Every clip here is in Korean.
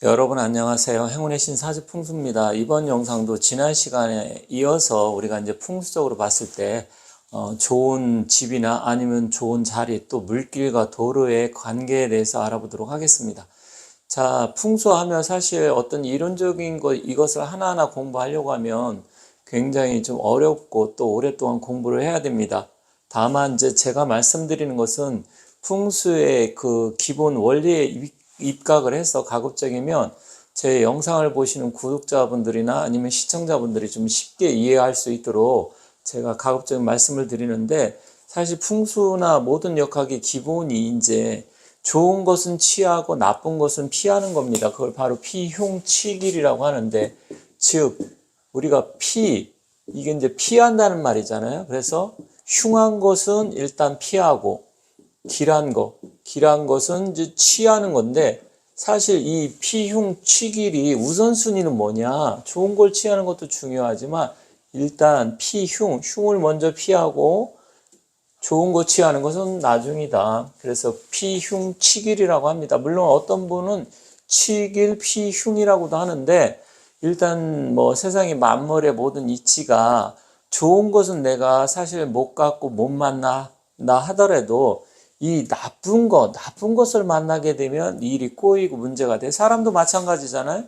여러분 안녕하세요. 행운의 신 사주풍수입니다. 이번 영상도 지난 시간에 이어서 우리가 이제 풍수적으로 봤을 때 좋은 집이나 아니면 좋은 자리, 또 물길과 도로의 관계에 대해서 알아보도록 하겠습니다. 자, 풍수하면 사실 어떤 이론적인 이것을 하나하나 공부하려고 하면 굉장히 좀 어렵고 또 오랫동안 공부를 해야 됩니다. 다만 이제 제가 말씀드리는 것은 풍수의 그 기본 원리에 입각을 해서 가급적이면 제 영상을 보시는 구독자분들이나 아니면 시청자분들이 좀 쉽게 이해할 수 있도록 제가 가급적인 말씀을 드리는데, 사실 풍수나 모든 역학의 기본이 이제 좋은 것은 취하고 나쁜 것은 피하는 겁니다. 그걸 바로 피흉치길이라고 하는데, 즉 우리가 이게 이제 피한다는 말이잖아요. 그래서 흉한 것은 일단 피하고 길한 것은 이제 취하는 건데, 사실 이 피흉취길이 우선순위는 뭐냐? 좋은 걸 취하는 것도 중요하지만 일단 흉을 먼저 피하고 좋은 거 취하는 것은 나중이다. 그래서 피흉치길이라고 합니다. 물론 어떤 분은 치길, 피흉이라고도 하는데, 일단 뭐 세상의 만물의 모든 이치가 좋은 것은 내가 사실 못 갖고 못 만나 하더라도 이 나쁜 것을 만나게 되면 일이 꼬이고 문제가 돼. 사람도 마찬가지잖아요.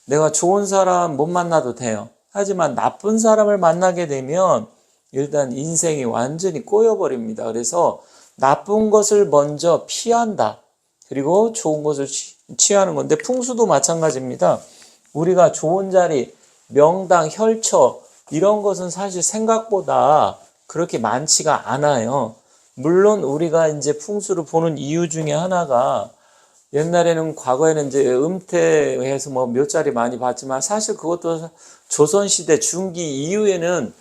내가 좋은 사람 못 만나도 돼요. 하지만 나쁜 사람을 만나게 되면 일단 인생이 완전히 꼬여버립니다. 그래서 나쁜 것을 먼저 피한다. 그리고 좋은 것을 취하는 건데, 풍수도 마찬가지입니다. 우리가 좋은 자리, 명당, 혈처 이런 것은 사실 생각보다 그렇게 많지가 않아요. 물론 우리가 이제 풍수를 보는 이유 중에 하나가, 옛날에는 과거에는 이제 은퇴해서 뭐 묘자리 많이 봤지만 사실 그것도 조선시대 중기 이후에는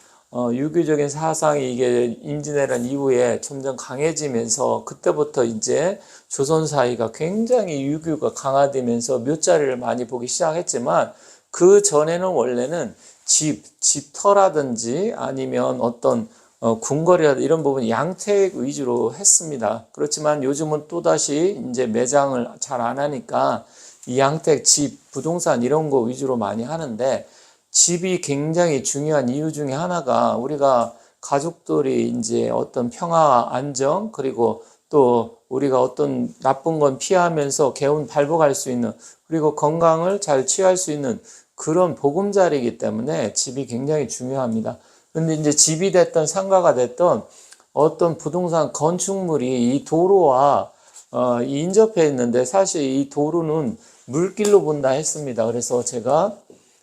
유교적인 사상이 이게 임진왜란 이후에 점점 강해지면서, 그때부터 이제 조선 사회가 굉장히 유교가 강화되면서 묘자리를 많이 보기 시작했지만, 그 전에는 원래는 집터라든지 아니면 어떤 궁궐이라든지 이런 부분 양택 위주로 했습니다. 그렇지만 요즘은 또다시 이제 매장을 잘 안 하니까 이 양택, 집, 부동산 이런 거 위주로 많이 하는데, 집이 굉장히 중요한 이유 중에 하나가 우리가 가족들이 이제 어떤 평화, 안정, 그리고 또 우리가 어떤 나쁜 건 피하면서 개운 발복할 수 있는, 그리고 건강을 잘 취할 수 있는 그런 보금자리이기 때문에 집이 굉장히 중요합니다. 근데 이제 집이 됐던 상가가 됐던 어떤 부동산 건축물이 이 도로와 인접해 있는데, 사실 이 도로는 물길로 본다 했습니다. 그래서 제가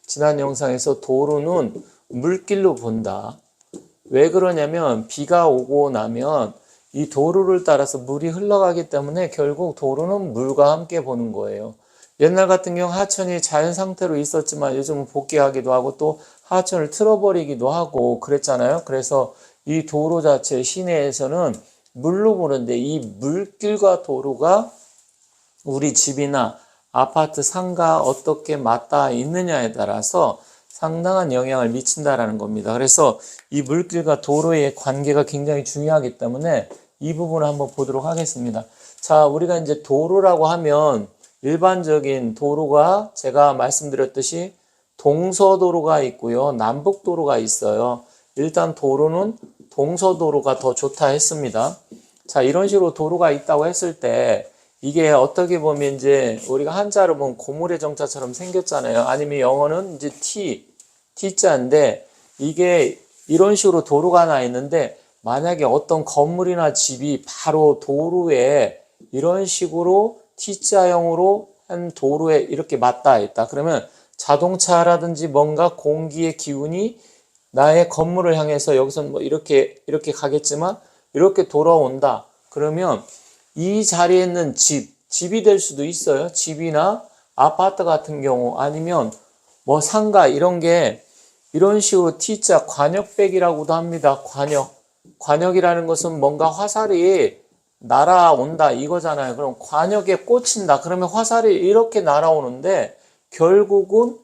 지난 영상에서 도로는 물길로 본다. 왜 그러냐면 비가 오고 나면 이 도로를 따라서 물이 흘러가기 때문에 결국 도로는 물과 함께 보는 거예요. 옛날 같은 경우 하천이 자연 상태로 있었지만 요즘은 복귀하기도 하고 또 하천을 틀어버리기도 하고 그랬잖아요. 그래서 이 도로 자체 시내에서는 물로 보는데, 이 물길과 도로가 우리 집이나 아파트, 상가 어떻게 맞닿아 있느냐에 따라서 상당한 영향을 미친다라는 겁니다. 그래서 이 물길과 도로의 관계가 굉장히 중요하기 때문에 이 부분을 한번 보도록 하겠습니다. 자, 우리가 이제 도로라고 하면 일반적인 도로가 제가 말씀드렸듯이 동서도로가 있고요, 남북도로가 있어요. 일단 도로는 동서도로가 더 좋다 했습니다. 자, 이런 식으로 도로가 있다고 했을 때 이게 어떻게 보면 이제 우리가 한자로 보면 고물의 정자처럼 생겼잖아요. 아니면 영어는 이제 T자인데, 이게 이런 식으로 도로가 나 있는데, 만약에 어떤 건물이나 집이 바로 도로에 이런 식으로 T자형으로 한 도로에 이렇게 맞닿아 있다. 그러면 자동차라든지 뭔가 공기의 기운이 나의 건물을 향해서 여기서는 뭐 이렇게 가겠지만 이렇게 돌아온다. 그러면 이 자리에 있는 집이 될 수도 있어요. 집이나 아파트 같은 경우, 아니면 뭐 상가 이런 게 이런 식으로 T자 관역백이라고도 합니다. 관역이라는 것은 뭔가 화살이 날아온다 이거잖아요. 그럼 관역에 꽂힌다. 그러면 화살이 이렇게 날아오는데 결국은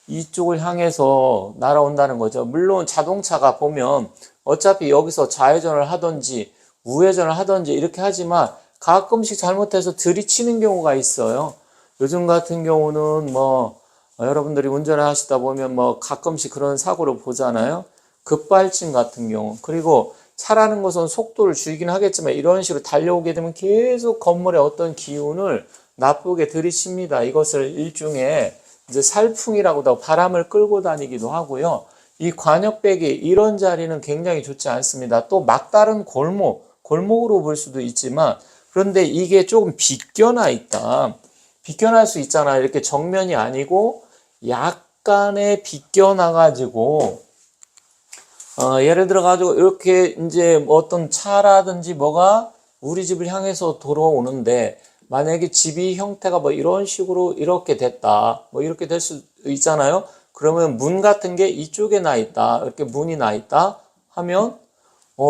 이쪽을 향해서 날아온다는 거죠. 물론 자동차가 보면 어차피 여기서 좌회전을 하든지 우회전을 하든지 이렇게 하지만 가끔씩 잘못해서 들이치는 경우가 있어요. 요즘 같은 경우는 뭐 여러분들이 운전을 하시다 보면 뭐 가끔씩 그런 사고를 보잖아요. 급발진 같은 경우. 그리고 차라는 것은 속도를 줄이긴 하겠지만 이런 식으로 달려오게 되면 계속 건물의 어떤 기운을 나쁘게 들이칩니다. 이것을 일종의 이제 살풍이라고도 하고 바람을 끌고 다니기도 하고요. 이 관역백이 이런 자리는 굉장히 좋지 않습니다. 또 막다른 골목으로 볼 수도 있지만 그런데 이게 조금 비껴나 있다. 비껴날 수 있잖아요. 이렇게 정면이 아니고 약간의 비껴나가지고 예를 들어 가지고 이렇게 이제 어떤 차라든지 뭐가 우리 집을 향해서 돌아오는데 만약에 집이 형태가 뭐 이런 식으로 이렇게 됐다. 뭐 이렇게 될 수 있잖아요. 그러면 문 같은 게 이쪽에 나 있다. 이렇게 문이 나 있다 하면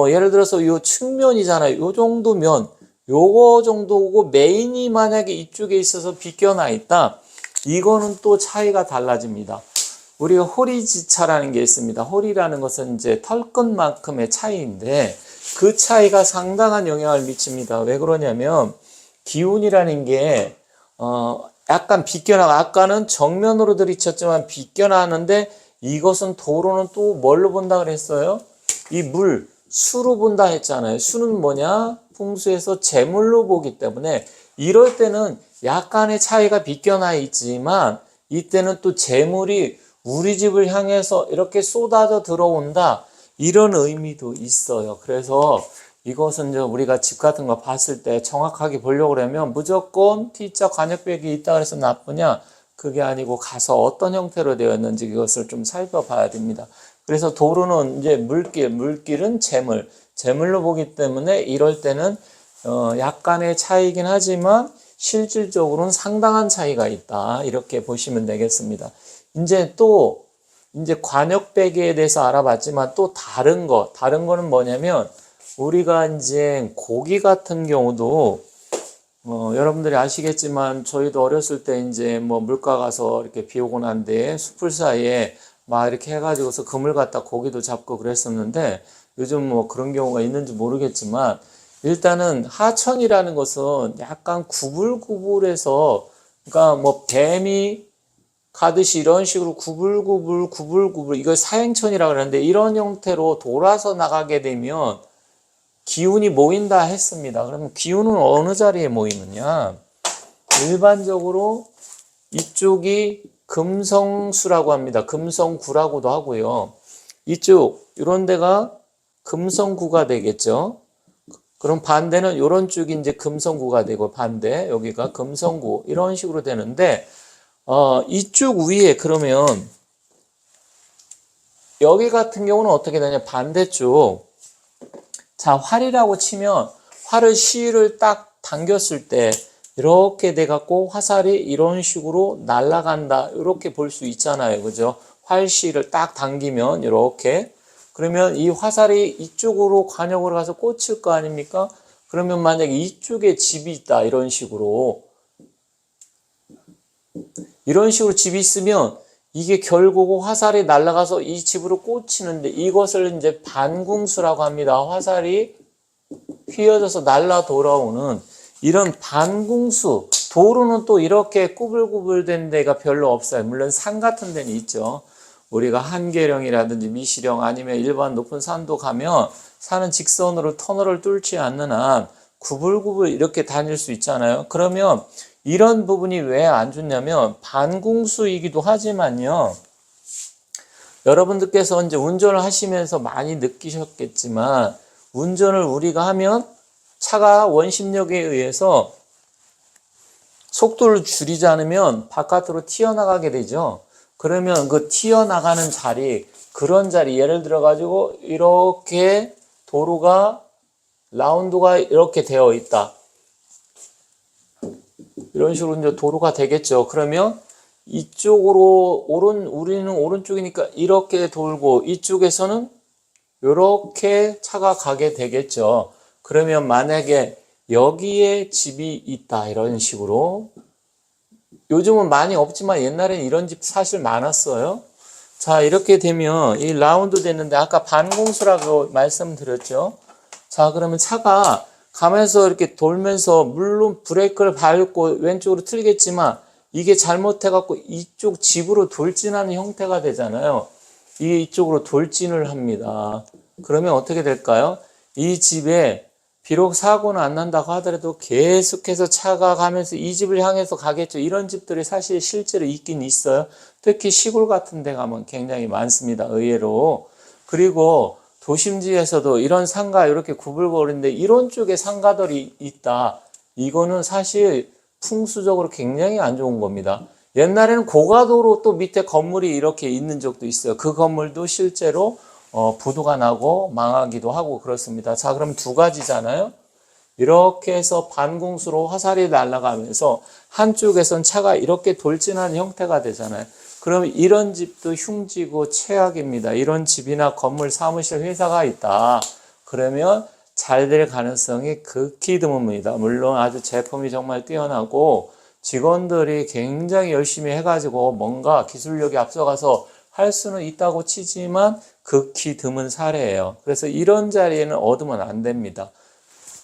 예를 들어서 요 측면이잖아요. 요 정도면 요거 정도고 메인이 만약에 이쪽에 있어서 비껴나 있다. 이거는 또 차이가 달라집니다. 우리가 호리지차라는 게 있습니다. 호리라는 것은 이제 털끝만큼의 차이인데 그 차이가 상당한 영향을 미칩니다. 왜 그러냐면 기운이라는 게 약간 비껴나가 아까는 정면으로 들이쳤지만 비껴나는데 이것은 도로는 또 뭘로 본다 그랬어요? 이 수로 본다 했잖아요. 수는 뭐냐? 풍수에서 재물로 보기 때문에 이럴 때는 약간의 차이가 비껴나 있지만 이때는 또 재물이 우리 집을 향해서 이렇게 쏟아져 들어온다. 이런 의미도 있어요. 그래서 이것은 이제 우리가 집 같은 거 봤을 때 정확하게 보려고 그러면 무조건 T자 관역백이 있다 그래서 나쁘냐? 그게 아니고 가서 어떤 형태로 되어 있는지 이것을 좀 살펴봐야 됩니다. 그래서 도로는 이제 물길은 재물로 보기 때문에 이럴 때는 약간의 차이긴 하지만 실질적으로는 상당한 차이가 있다. 이렇게 보시면 되겠습니다. 이제 관역배기에 대해서 알아봤지만 또 다른 거는 뭐냐면 우리가 이제 고기 같은 경우도 여러분들이 아시겠지만 저희도 어렸을 때 이제 뭐 물가 가서 이렇게 비 오고 난 뒤에 숲을 사이에 막 이렇게 해가지고서 그물 갖다 고기도 잡고 그랬었는데 요즘 뭐 그런 경우가 있는지 모르겠지만 일단은 하천이라는 것은 약간 구불구불해서 그러니까 뭐 뱀이 가듯이 이런 식으로 구불구불 이걸 사행천이라고 그러는데 이런 형태로 돌아서 나가게 되면 기운이 모인다 했습니다. 그러면 기운은 어느 자리에 모이느냐? 일반적으로 이쪽이 금성수라고 합니다. 금성구라고도 하고요. 이쪽 이런 데가 금성구가 되겠죠. 그럼 반대는 이런 쪽이 이제 금성구가 되고 반대 여기가 금성구 이런 식으로 되는데 이쪽 위에 그러면 여기 같은 경우는 어떻게 되냐 반대쪽 자 활이라고 치면 활을 시위를 딱 당겼을 때 이렇게 돼 갖고 화살이 이런 식으로 날아간다 이렇게 볼 수 있잖아요. 그죠? 활시를 딱 당기면 이렇게 그러면 이 화살이 이쪽으로 관역으로 가서 꽂힐 거 아닙니까? 그러면 만약에 이쪽에 집이 있다 이런 식으로 집이 있으면 이게 결국 화살이 날아가서 이 집으로 꽂히는데 이것을 이제 반궁수라고 합니다. 화살이 휘어져서 날아 돌아오는 이런 반궁수 도로는 또 이렇게 꾸불꾸불된 데가 별로 없어요. 물론 산 같은 데는 있죠. 우리가 한계령이라든지 미시령 아니면 일반 높은 산도 가면 산은 직선으로 터널을 뚫지 않는 한 구불구불 이렇게 다닐 수 있잖아요. 그러면 이런 부분이 왜 안 좋냐면 반궁수이기도 하지만요. 여러분들께서 이제 운전을 하시면서 많이 느끼셨겠지만 운전을 우리가 하면 차가 원심력에 의해서 속도를 줄이지 않으면 바깥으로 튀어나가게 되죠. 그러면 그 튀어나가는 자리, 그런 자리, 예를 들어 가지고 이렇게 도로가 라운드가 이렇게 되어 있다. 이런 식으로 이제 도로가 되겠죠. 그러면 이쪽으로 우리는 오른쪽이니까 이렇게 돌고 이쪽에서는 이렇게 차가 가게 되겠죠. 그러면 만약에 여기에 집이 있다 이런 식으로 요즘은 많이 없지만 옛날에는 이런 집 사실 많았어요. 자 이렇게 되면 이 라운드 됐는데 아까 반공수라고 말씀드렸죠. 자 그러면 차가 가면서 이렇게 돌면서 물론 브레이크를 밟고 왼쪽으로 틀겠지만 이게 잘못해갖고 이쪽 집으로 돌진하는 형태가 되잖아요. 이게 이쪽으로 돌진을 합니다. 그러면 어떻게 될까요? 이 집에 비록 사고는 안 난다고 하더라도 계속해서 차가 가면서 이 집을 향해서 가겠죠. 이런 집들이 사실 실제로 있긴 있어요. 특히 시골 같은 데 가면 굉장히 많습니다. 의외로. 그리고 도심지에서도 이런 상가 이렇게 구불거리는데 이런 쪽에 상가들이 있다. 이거는 사실 풍수적으로 굉장히 안 좋은 겁니다. 옛날에는 고가도로 또 밑에 건물이 이렇게 있는 적도 있어요. 그 건물도 실제로 부도가 나고 망하기도 하고 그렇습니다. 자, 그럼 두 가지잖아요. 이렇게 해서 반공수로 화살이 날아가면서 한쪽에선 차가 이렇게 돌진하는 형태가 되잖아요. 그럼 이런 집도 흉지고 최악입니다. 이런 집이나 건물, 사무실, 회사가 있다. 그러면 잘 될 가능성이 극히 드뭅니다. 물론 아주 제품이 정말 뛰어나고 직원들이 굉장히 열심히 해가지고 뭔가 기술력이 앞서가서 할 수는 있다고 치지만 극히 드문 사례예요. 그래서 이런 자리에는 얻으면 안 됩니다.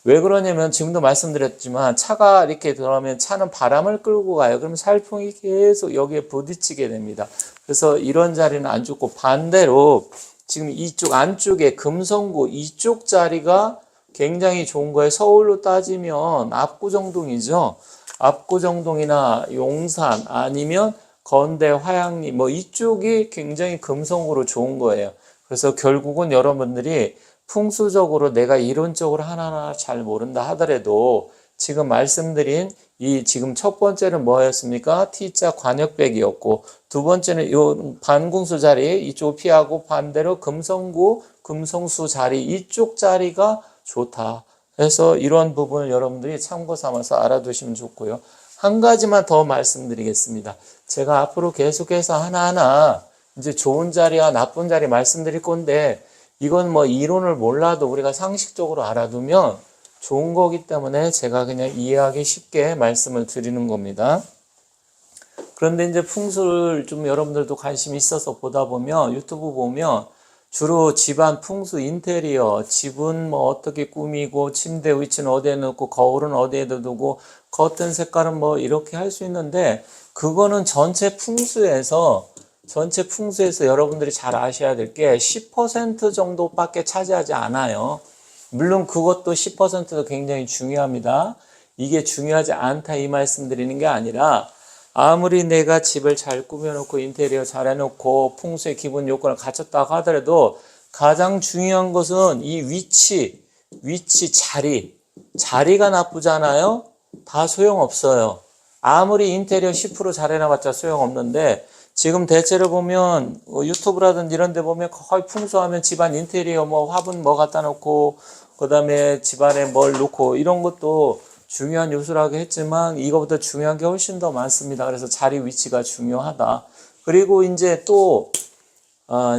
왜 그러냐면 지금도 말씀드렸지만 차가 이렇게 들어가면 차는 바람을 끌고 가요. 그럼 살풍이 계속 여기에 부딪히게 됩니다. 그래서 이런 자리는 안 좋고 반대로 지금 이쪽 안쪽에 금성구 이쪽 자리가 굉장히 좋은 거예요. 서울로 따지면 압구정동이죠. 압구정동이나 용산 아니면 건대, 화양리 뭐 이쪽이 굉장히 금성으로 좋은 거예요. 그래서 결국은 여러분들이 풍수적으로 내가 이론적으로 하나하나 잘 모른다 하더라도 지금 말씀드린 이 지금 첫 번째는 뭐였습니까? T자 관역백이었고 두 번째는 요 반궁수 자리 이쪽 피하고 반대로 금성구, 금성수 자리 이쪽 자리가 좋다. 그래서 이런 부분을 여러분들이 참고 삼아서 알아두시면 좋고요. 한 가지만 더 말씀드리겠습니다. 제가 앞으로 계속해서 하나하나 이제 좋은 자리와 나쁜 자리 말씀드릴 건데 이건 뭐 이론을 몰라도 우리가 상식적으로 알아두면 좋은 거기 때문에 제가 그냥 이해하기 쉽게 말씀을 드리는 겁니다. 그런데 이제 풍수를 좀 여러분들도 관심이 있어서 보다 보면 유튜브 보면 주로 집안 풍수 인테리어, 집은 뭐 어떻게 꾸미고 침대 위치는 어디에 놓고 거울은 어디에 두고 커튼 색깔은 뭐 이렇게 할 수 있는데 그거는 전체 풍수에서 여러분들이 잘 아셔야 될 게 10% 정도밖에 차지하지 않아요. 물론 그것도 10%도 굉장히 중요합니다. 이게 중요하지 않다 이 말씀 드리는 게 아니라 아무리 내가 집을 잘 꾸며놓고 인테리어 잘 해놓고 풍수의 기본 요건을 갖췄다고 하더라도 가장 중요한 것은 이 위치, 자리가 나쁘잖아요. 다 소용없어요. 아무리 인테리어 10% 잘 해놔봤자 소용없는데 지금 대체로 보면 유튜브라든지 이런 데 보면 거의 풍수하면 집안 인테리어 뭐 화분 뭐 갖다 놓고 그 다음에 집안에 뭘 놓고 이런 것도 중요한 요소라고 했지만 이거보다 중요한 게 훨씬 더 많습니다. 그래서 자리 위치가 중요하다. 그리고 이제 또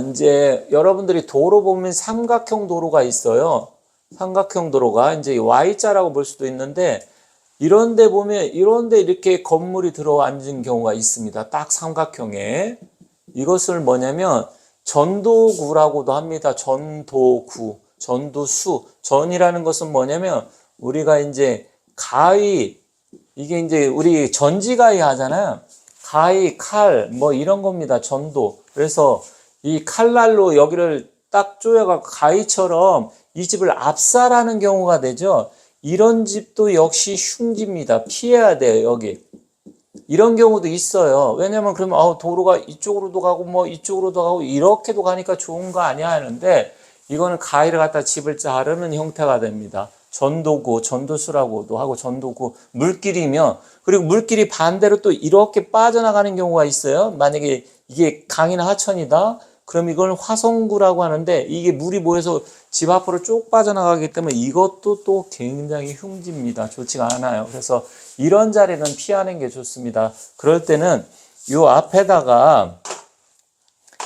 이제 여러분들이 도로 보면 삼각형 도로가 있어요. 삼각형 도로가 이제 Y자라고 볼 수도 있는데 이런데 보면 이런데 이렇게 건물이 들어 앉은 경우가 있습니다. 딱 삼각형에. 이것을 뭐냐면 전도구라고도 합니다. 전도수. 전이라는 것은 뭐냐면 우리가 이제 가위, 이게 이제 우리 전지가위 하잖아요. 가위, 칼, 뭐 이런 겁니다. 전도. 그래서 이 칼날로 여기를 딱 조여가 가위처럼 이 집을 압살하는 경우가 되죠. 이런 집도 역시 흉지입니다. 피해야 돼요, 여기. 이런 경우도 있어요. 왜냐면 그러면 도로가 이쪽으로도 가고 뭐 이쪽으로도 가고 이렇게도 가니까 좋은 거 아니야 하는데 이거는 가위를 갖다 집을 자르는 형태가 됩니다. 전도구, 전도수라고도 하고 전도구 물길이면 그리고 물길이 반대로 또 이렇게 빠져나가는 경우가 있어요. 만약에 이게 강이나 하천이다. 그럼 이걸 화성구라고 하는데 이게 물이 모여서 집 앞으로 쭉 빠져나가기 때문에 이것도 또 굉장히 흉지입니다. 좋지가 않아요. 그래서 이런 자리는 피하는 게 좋습니다. 그럴 때는 요 앞에다가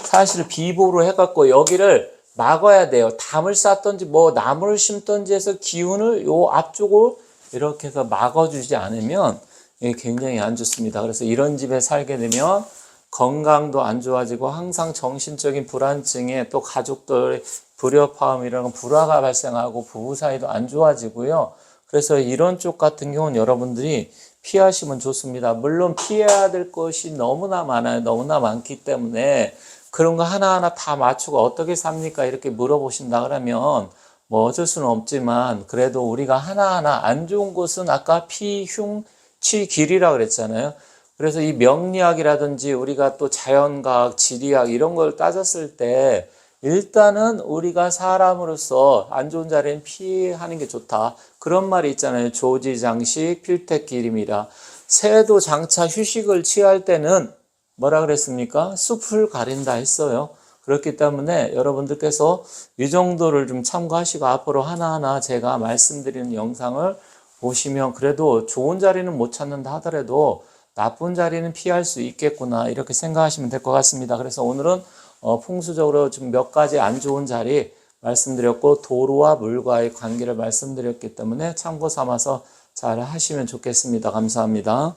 사실 비보로 해갖고 여기를 막아야 돼요. 담을 쌓던지 뭐 나무를 심던지 해서 기운을 요 앞쪽으로 이렇게 해서 막아주지 않으면 이게 굉장히 안 좋습니다. 그래서 이런 집에 살게 되면 건강도 안 좋아지고 항상 정신적인 불안증에 또 가족들의 불협화음 이런 불화가 발생하고 부부 사이도 안 좋아지고요. 그래서 이런 쪽 같은 경우는 여러분들이 피하시면 좋습니다. 물론 피해야 될 것이 너무나 많아요. 너무나 많기 때문에 그런 거 하나하나 다 맞추고 어떻게 삽니까? 이렇게 물어보신다 그러면 뭐 어쩔 수는 없지만 그래도 우리가 하나하나 안 좋은 것은 아까 피, 흉, 치, 길이라 그랬잖아요. 그래서 이 명리학이라든지 우리가 또 자연과학, 지리학 이런 걸 따졌을 때 일단은 우리가 사람으로서 안 좋은 자리는 피하는 게 좋다. 그런 말이 있잖아요. 조지장식 필택기림이라. 새도 장차 휴식을 취할 때는 뭐라 그랬습니까? 숲을 가린다 했어요. 그렇기 때문에 여러분들께서 이 정도를 좀 참고하시고 앞으로 하나하나 제가 말씀드리는 영상을 보시면 그래도 좋은 자리는 못 찾는다 하더라도 나쁜 자리는 피할 수 있겠구나 이렇게 생각하시면 될 것 같습니다. 그래서 오늘은 풍수적으로 좀 몇 가지 안 좋은 자리 말씀드렸고 도로와 물과의 관계를 말씀드렸기 때문에 참고 삼아서 잘 하시면 좋겠습니다. 감사합니다.